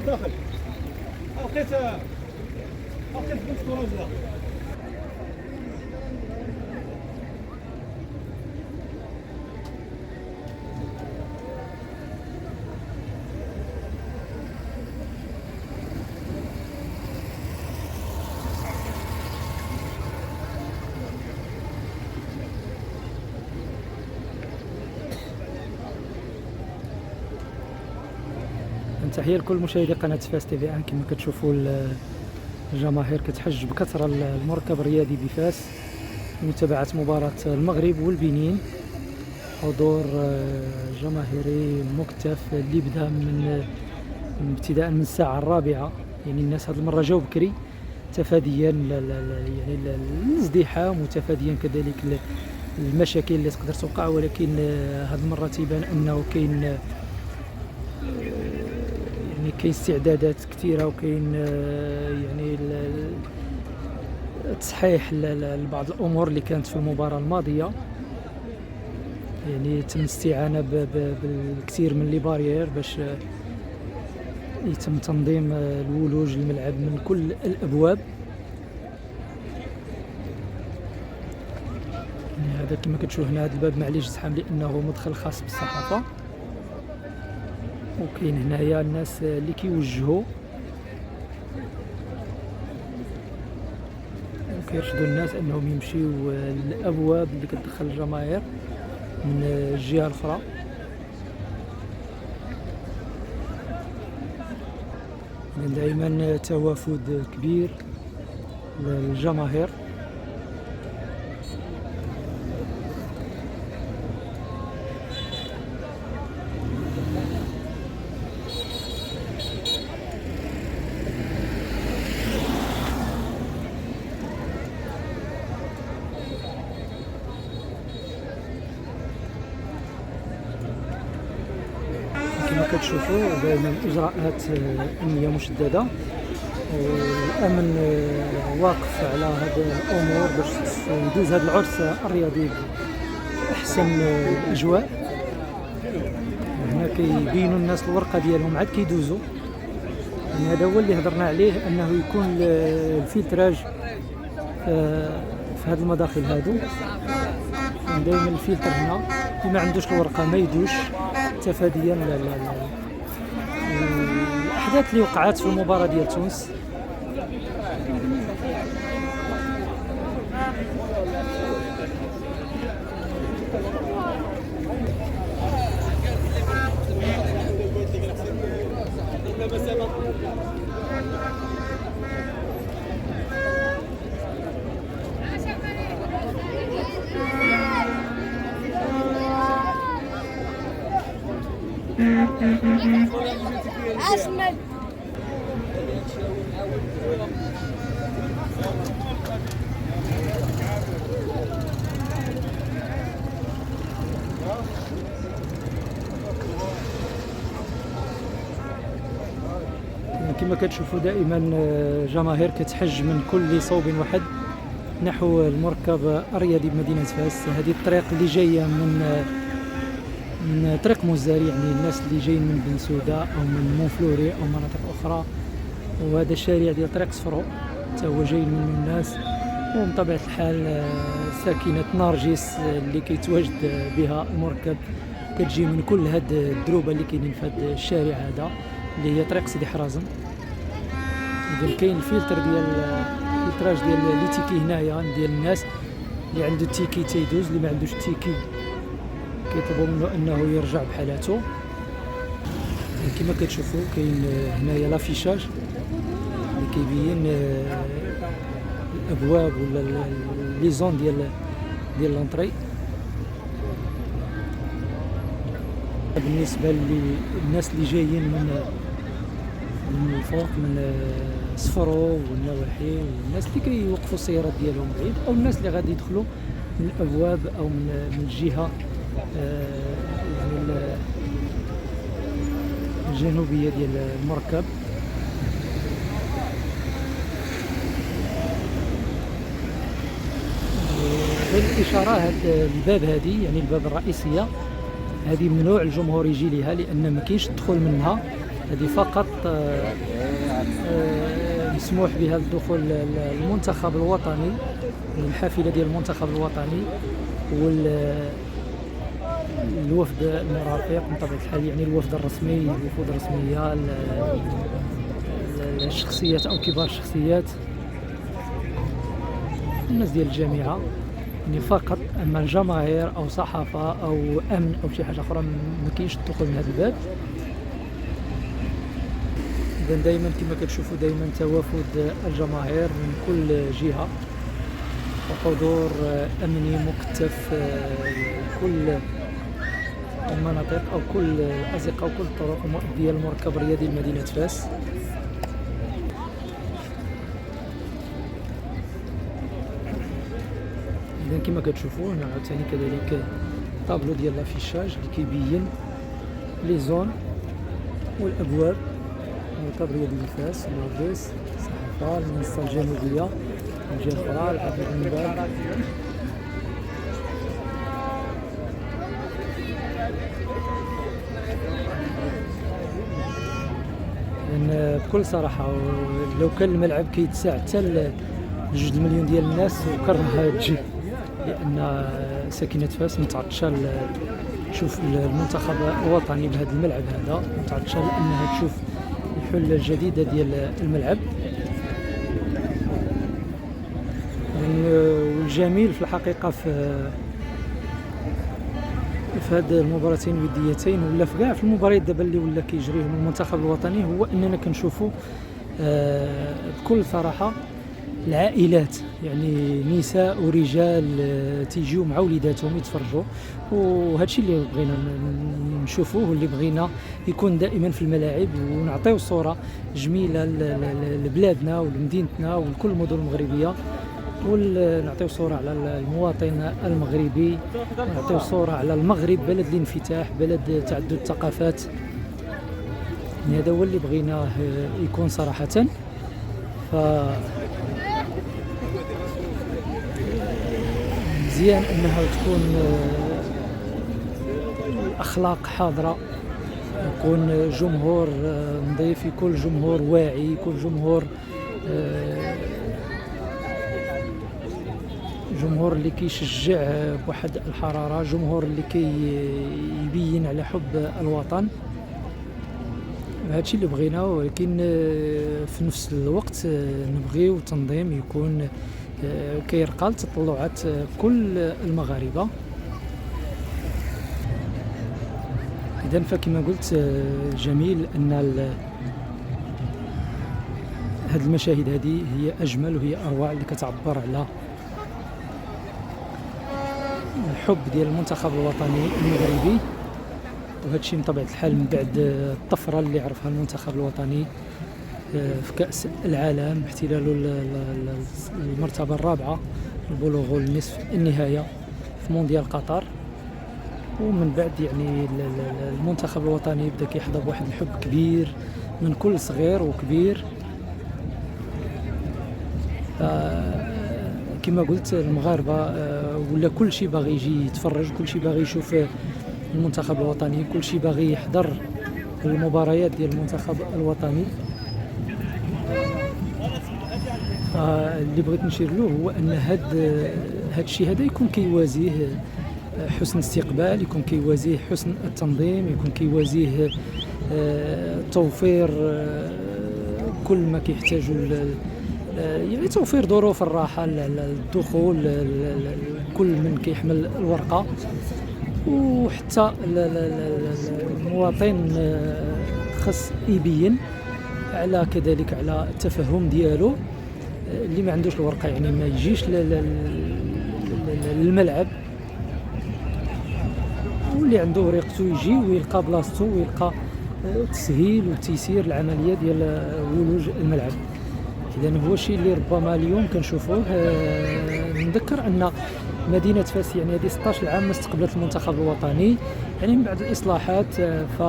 داخل لقيت بنت كروزه. تحية لكل مشاهدي قناة فاس تي في ان. كما كتشوفوا الجماهير كتحج بكثرة المركب الرياضي بفاس لمتابعة مباراة المغرب والبنين. حضور جماهيري مكثف اللي بدا من ابتداء من الساعة 4. يعني الناس هذه المرة جاو بكري تفاديا يعني الازدحام وتفاديا كذلك المشاكل اللي تقدر توقع، ولكن هذه المرة تيبان انه كاين استعدادات كثيره، وكاين يعني تصحيح لبعض الامور اللي كانت في المباراه الماضيه. يعني تم الاستعانه بالكثير من لي بارير باش يتم تنظيم الولوج الملعب من كل الابواب. يعني هذا كما كتشوف هنا هذا الباب معليش زحام لانه مدخل خاص بالصحافه، وكاين هنايا الناس اللي كيوجهوا وكيرشدوا الناس انهم يمشيو للابواب اللي كتدخل الجماهير من الجهه الاخرى. دائما توافد كبير للجماهير. كما كتشوفوا دائما اجراءات امنيه مشدده، والامن واقف على هذه الامور باش يدوز هذا العرس الرياضي باحسن الاجواء. هنا كيبينوا الناس الورقه ديالهم عاد كيدوزوا. يعني هذا هو اللي هضرنا عليه، انه يكون الفلتراج في هذه المداخل هادو. دائما الفلتر هنا اللي ما عندوش الورقه ما يدوش، تفاديا الاحداث اللي وقعت في المباراه ديال تونس. أجمل كما كتشوفوا دائما جماهير كتحج من كل صوب واحد نحو المركب الرياضي بمدينة فاس. هذه الطريق اللي جاية من طريق موزاري، يعني الناس اللي جايين من بن سوده او من مونفلوري او مناطق اخرى. وهذا الشارع ديال طريق صفرو حتى هو جاي من الناس، ومن طبيعة الحال ساكنة نرجس اللي كيتواجد بها المركب كتجي من كل هاد الدروبه اللي كاينين في هاد الشارع هذا اللي هي طريق سيدي حرازم. اذا كاين الفلتر ديال الفلتراج ديال لي تيكي هنايا ديال الناس اللي عنده التيكي تيدوز، اللي ما عندوش التيكي كيطلبوا منه انه يرجع بحالته. كما كتشوفوا كاين هنايا لافيشاج اللي كيبين الابواب ولا لي زون ديال لونطري. بالنسبه للناس اللي جايين من الفوق من صفرو والنواحي، والناس اللي كيوقفوا السيارات ديالهم بعيد، او الناس اللي غادي يدخلوا من الابواب او من الجهه يعني الجنوبيه ديال المركب. غير الاشاره هذا الباب هذه يعني الباب الرئيسيه هذه ممنوع الجمهور يجي ليها لان ما كاينش الدخول منها. هذه فقط مسموح بها الدخول المنتخب الوطني الحافله ديال المنتخب الوطني والوفد المرافق بطبيعه الحال يعني الوفد الرسمي الوفود الرسميه الشخصيات او كبار الشخصيات الناس ديال الجامعه يعني فقط. اما الجماهير او صحافه او امن او شي حاجه اخرى ما كاينش الدخول من هذا الباب. اذا دائما كما كتشوفوا دائما توافد الجماهير من كل جهه وحضور امني مكثف كل المناطق او كل الازقه وكل الطرق المؤديه للمركب الرياضي لمدينه فاس. اذا كما كتشوفوا هنا عاوتاني كذلك طابلو ديال لافيشاج اللي كيبين لي زون والابواب المركب الرياضي لفاس المغربيس الصحافه المنصه الجنوبيه من جهه اخرى العبد المنبر. لأن بكل صراحة لو كان الملعب كيتساع حتى ل2 مليون ديال الناس وكرهها تجي لأن ساكنة فاس متعطشة تشوف المنتخب الوطني بهذا الملعب هذا، متعطشة لأنها تشوف الحلة الجديدة ديال الملعب. والجميل في الحقيقة في هاد المباراتين الوديتين ولا في كاع في المباريات دابا اللي ولا كيجريهم المنتخب الوطني هو اننا كنشوفوا بكل صراحه العائلات يعني نساء ورجال تيجيو مع وليداتهم يتفرجوا. وهذا الشيء اللي بغينا نشوفوه واللي بغينا يكون دائما في الملاعب ونعطيو صوره جميله لبلادنا ولمدينتنا ولكل المدن المغربيه ونعطيو صورة على المواطن المغربي ونعطيو صورة على المغرب بلد الانفتاح بلد تعدد الثقافات. هذا هو اللي بغيناه يكون صراحة. ف مزيان انها تكون الاخلاق حاضرة، يكون جمهور نظيف، يكون جمهور واعي، يكون جمهور جمهور اللي كيشجع بواحد الحرارة، جمهور اللي كيبين على حب الوطن. هادشي اللي بغينا. ولكن في نفس الوقت نبغيو التنظيم يكون كيرقى لتطلعات كل المغاربة. إذن فكما قلت جميل أن هاد المشاهد هذه هي أجمل وهي أروع اللي كتعبر على الحب ديال المنتخب الوطني المغربي. وهذا الشيء بطبيعة الحال من بعد الطفرة اللي عرفها المنتخب الوطني في كأس العالم باحتلاله المرتبة الرابعة البلوغ لنصف النهاية في مونديال قطر. ومن بعد يعني المنتخب الوطني بدا كيحظى بواحد الحب كبير من كل صغير وكبير. كما قلت المغاربه ولا كل شيء باغي يجي يتفرج، كل شيء باغي يشوف المنتخب الوطني، كل شيء باغي يحضر المباريات ديال المنتخب الوطني. اللي بغيت نشير له هو ان هاد الشيء هذا يكون كيوازيه حسن استقبال، يكون كيوازيه حسن التنظيم، يكون كيوازيه توفير كل ما كيحتاجوا يعني توفير ظروف الراحة للدخول كل من كيحمل الورقة. وحتى المواطن خاص يبين على كذلك على التفهم ديالو اللي ما عندوش الورقة يعني ما يجيش للملعب، واللي عنده ورقته يجي ويلقى بلاصتو ويلقى تسهيل وتيسير العملية ديال ولوج الملعب. إذن هو الشيء اللي ربما اليوم كنشوفوه. نذكر أن مدينة فاس يعني هذه 16 عام ما استقبلت المنتخب الوطني يعني من بعد الإصلاحات. ف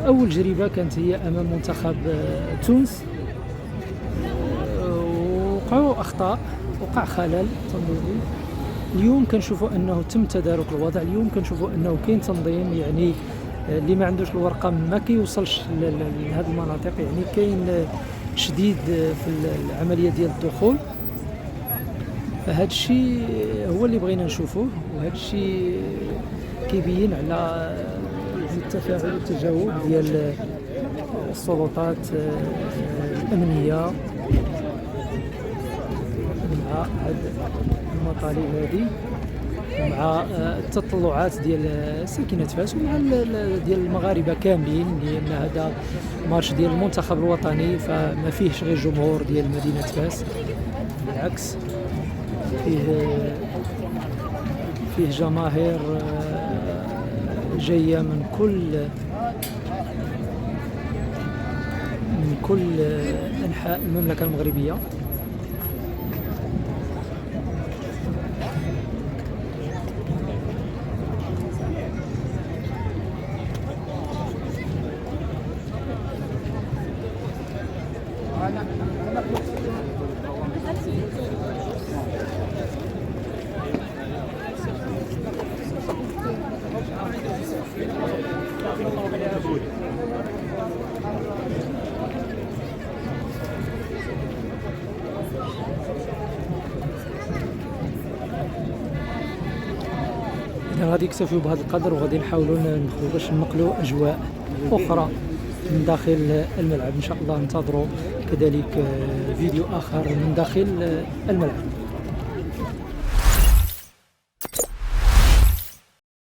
أول جريبة كانت هي أمام منتخب تونس، وقعوا اخطاء، وقع خلل تنظيمي. اليوم كنشوفوا انه تم تدارك الوضع، اليوم كنشوفوا انه كاين تنظيم، يعني اللي ما عندوش الورقه ما كيوصلش لهذه المناطق، يعني كاين شديد في العمليه ديال الدخول. فهذا الشيء هو اللي بغينا نشوفوه، وهذا الشيء كيبين على التفاعل والتجاوب ديال السلطات الامنيه مع هاد المطالب هذه، ومع التطلعات ديال ساكنة فاس، ومع ديال المغاربه كاملين، لان هذا ماتش ديال المنتخب الوطني، فما فيهش غير جمهور ديال مدينه فاس، بالعكس فيه جماهير جايه من كل انحاء المملكه المغربيه. غادي نكتفيو بهذا القدر، وغادي نحاولوا ندخلوا باش ننقلوا اجواء اخرى من داخل الملعب. ان شاء الله انتظروا كذلك فيديو اخر من داخل الملعب.